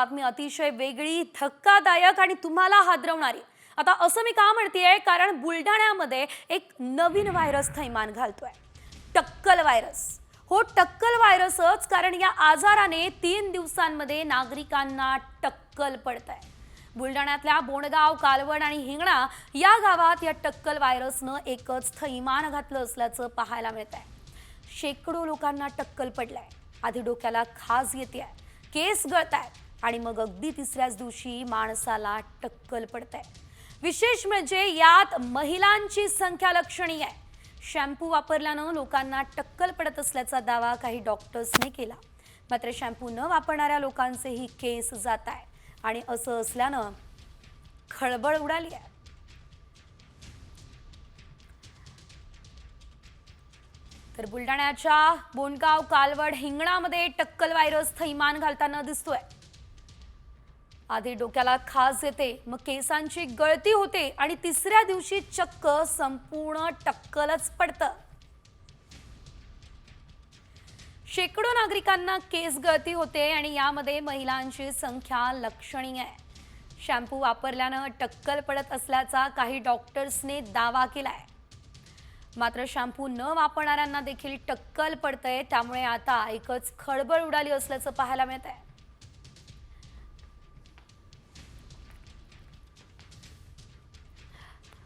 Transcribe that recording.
बातमी अतिशय वेगळी, धक्कादायक आणि तुम्हाला हादरवणारी। आता असं मी का म्हणतेय, कारण बुलढाण्यामध्ये एक नवीन व्हायरस थैमान घालतोय, टक्कल व्हायरस। हो, टक्कल व्हायरसच, कारण या आजाराने 3 दिवसांमध्ये नागरिकांना टक्कल पडतंय। बुलढाण्यातल्या बोंडगाव, कालवड आणि हिंगणा या गावात या टक्कल व्हायरसनं एकच थैमान घातलं असल्याचं पाहायला मिळतंय। शेकडो लोकांना टक्कल पडलाय। आधी डोक्याला खाज येते, केस गळतायत आणि मग अगदी तिसऱ्याच दिवशी माणसाला टक्कल पडते। विशेष म्हणजे यात महिलांची संख्या लक्षणीय आहे। शॅम्पू वापरल्यानं लोकांना टक्कल पडत असल्याचा दावा काही डॉक्टर्सने केला, मात्र शॅम्पू न वापरणाऱ्या लोकांचेही केस जात आहे आणि असं असल्यानं खळबळ उडाली आहे। तर बुलढाण्याच्या बोंडगाव, कालवड, हिंगणामध्ये टक्कल व्हायरस थैमान घालताना दिसतोय। आधी डोक्याला खाज येते, मग केसांची गळती होते आणि तिसऱ्या दिवशी चक्क संपूर्ण टक्कलच पडतं। शेकडो नागरिकांना केस गळती होते आणि यामध्ये महिलांची संख्या लक्षणीय आहे। शॅम्पू वापरल्यानं टक्कल पडत असल्याचा काही डॉक्टर्सने दावा केलाय, मात्र शॅम्पू न वापरणाऱ्यांना देखील टक्कल पडतंय। त्यामुळे आता एकच खळबळ उडाली असल्याचं पाहायला मिळतंय।